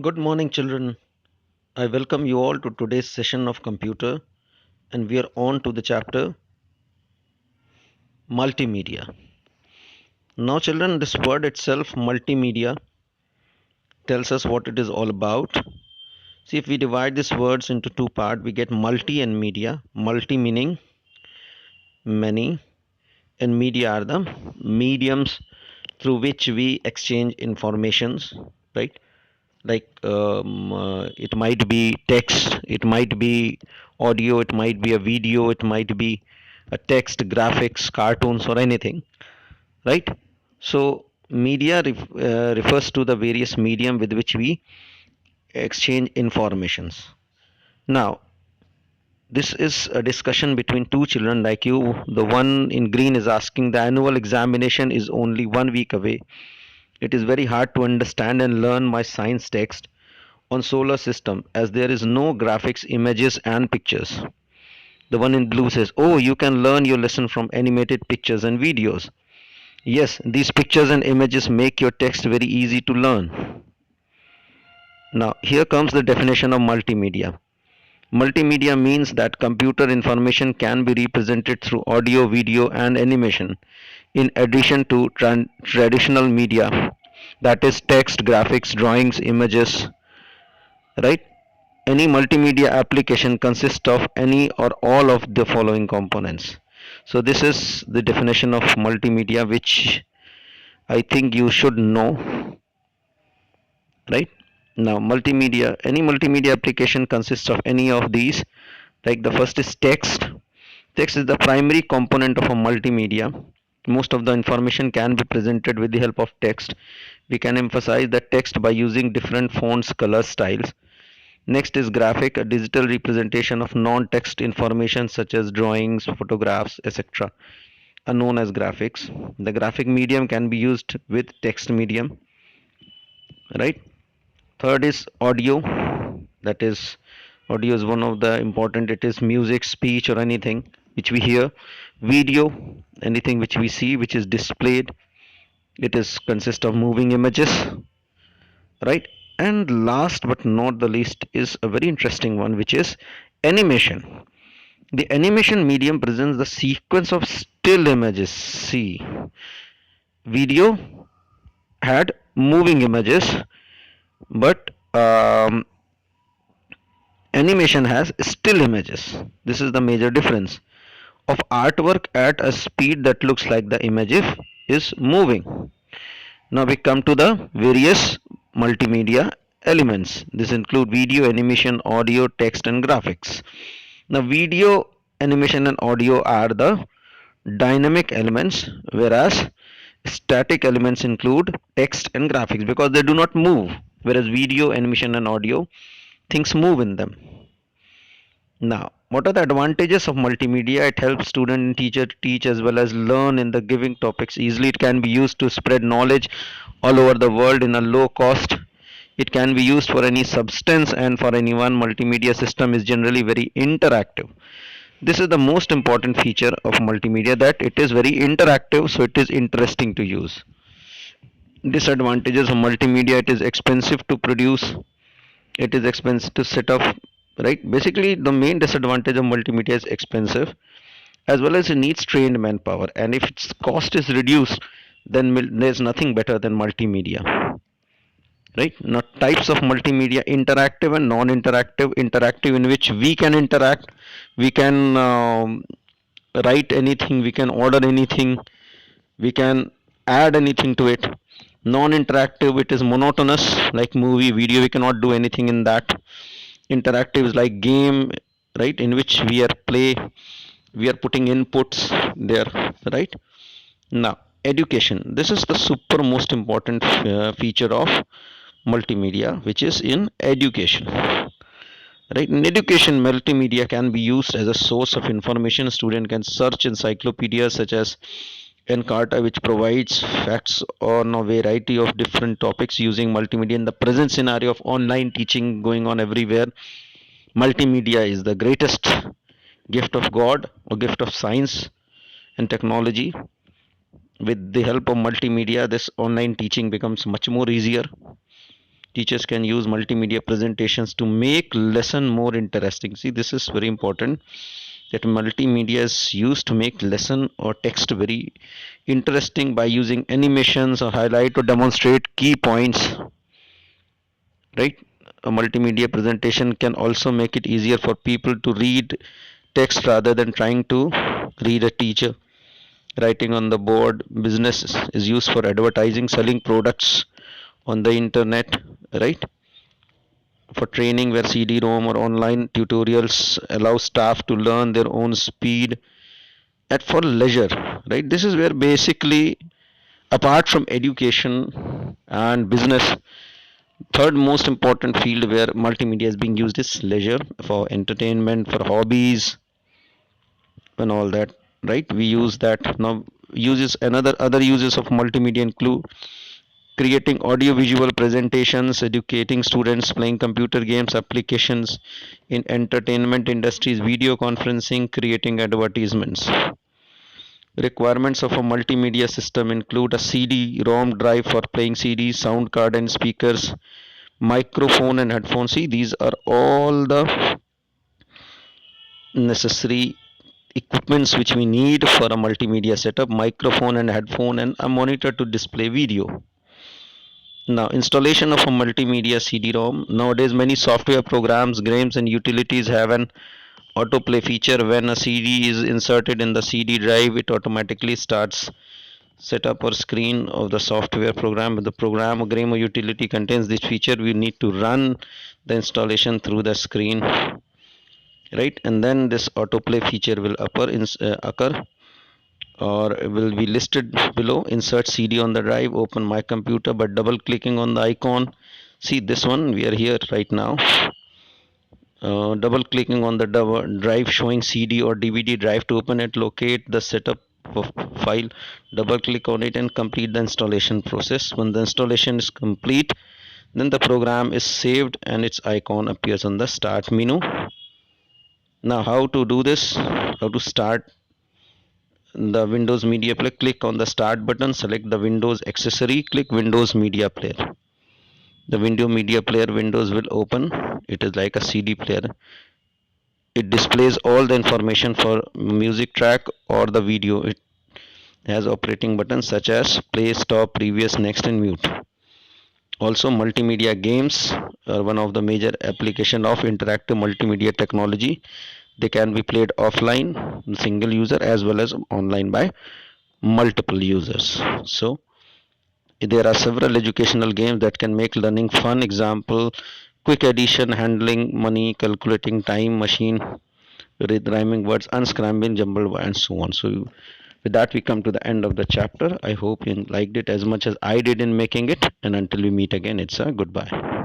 Good morning, children. I welcome you all to today's session of computer, and we are on to the chapter multimedia. Now, children, this word itself, multimedia, tells us what it is all about. See, if we divide these words into two parts, we get multi and media. Multi meaning many, and media are the mediums through which we exchange informations, right? It might be text, it might be audio, it might be a video, it might be a text, graphics, cartoons, or anything, right? So media refers to the various medium with which we exchange informations. Now, this is a discussion between two children like you. The one in green is asking, the annual examination is only 1 week away. It is very hard to understand and learn my science text on solar system as there is no graphics, images and pictures. The one in blue says, oh, you can learn your lesson from animated pictures and videos. Yes, these pictures and images make your text very easy to learn. Now here comes the definition of multimedia. Multimedia means that computer information can be represented through audio, video and animation in addition to traditional media, that is text, graphics, drawings, images, right? Any multimedia application consists of any or all of the following components. So this is the definition of multimedia, which I think you should know, right? Now, any multimedia application consists of any of these. Like the first is text. Text is the primary component of a multimedia. Most of the information can be presented with the help of text. We can emphasize the text by using different fonts, colors, styles. Next is graphic, a digital representation of non-text information such as drawings, photographs, etc. are known as graphics. The graphic medium can be used with text medium, right? Third is audio. That is, audio is one of the important. It is music, speech, or anything which we hear. Video, anything which we see, which is displayed. It is consist of moving images, right? And last but not the least is a very interesting one, which is animation. The animation medium presents the sequence of still images. See, video had moving images, but animation has still images. This is the major difference of artwork at a speed that looks like the image is moving. Now we come to the various multimedia elements. This include video, animation, audio, text and graphics. Now video, animation and audio are the dynamic elements, whereas static elements include text and graphics because they do not move, whereas video, animation and audio, things move in them. Now, what are the advantages of multimedia? It helps student and teacher to teach as well as learn in the giving topics easily. It can be used to spread knowledge all over the world in a low cost. It can be used for any substance and for anyone. Multimedia system is generally very interactive. This is the most important feature of multimedia, that it is very interactive, so it is interesting to use. Disadvantages of multimedia: it is expensive to produce, it is expensive to set up, right? Basically the main disadvantage of multimedia is expensive, as well as it needs trained manpower, and if its cost is reduced, then there's nothing better than multimedia, right? Now, types of multimedia: interactive and non-interactive. Interactive, in which we can interact, we can write anything, we can order anything, we can add anything to it. Non-interactive, it is monotonous, like movie, video, we cannot do anything in that. Interactive is like game, right, in which we are putting inputs there, right? Now, education, this is the super most important feature of multimedia, which is in education, right? In education, multimedia can be used as a source of information. A student can search encyclopedias such as Encarta, which provides facts on a variety of different topics using multimedia. In the present scenario of online teaching going on everywhere, multimedia is the greatest gift of God or gift of science and technology. With the help of multimedia, this online teaching becomes much more easier. Teachers can use multimedia presentations to make lesson more interesting. See, this is very important, that multimedia is used to make lesson or text very interesting by using animations or highlight or demonstrate key points, right? A multimedia presentation can also make it easier for people to read text rather than trying to read a teacher. Writing on the board business is used for advertising, selling products on the internet, right? For training, where CD-ROM or online tutorials allow staff to learn their own speed. At for leisure, right? This is where basically, apart from education and business, third most important field where multimedia is being used is leisure, for entertainment, for hobbies, and all that, right? We use that now. Uses another other uses of multimedia include creating audio visual presentations, educating students, playing computer games, applications in entertainment industries, video conferencing, creating advertisements. Requirements of a multimedia system include a CD-ROM drive for playing CDs, sound card and speakers, microphone and headphones. See, these are all the necessary equipments which we need for a multimedia setup: microphone and headphone and a monitor to display video. Now, installation of a multimedia CD-ROM. Nowadays, many software programs, games, and utilities have an autoplay feature. When a CD is inserted in the CD drive, it automatically starts setup or screen of the software program. The program or game or utility contains this feature. We need to run the installation through the screen, right? And then this autoplay feature will occur or will be listed below. Insert CD on the drive, open my computer by double clicking on the icon. See this one, we are here right now. Double clicking on the drive showing CD or DVD drive to open it, locate the setup of file, double click on it and complete the installation process. When the installation is complete, then the program is saved and its icon appears on the start menu. Now, how to do this? How to start the Windows Media Player? Click on the Start button, select the Windows accessory, click Windows Media Player. The Windows Media Player windows will open. It is like a CD player. It displays all the information for music track or the video. It has operating buttons such as play, stop, previous, next, and mute. Also, multimedia games are one of the major application of interactive multimedia technology. They can be played offline, single user, as well as online by multiple users. So there are several educational games that can make learning fun. Example: quick addition, handling money, calculating time machine, rhyming words, unscrambling jumbled words, and so on. So with that, we come to the end of the chapter. I hope you liked it as much as I did in making it. And until we meet again, it's a goodbye.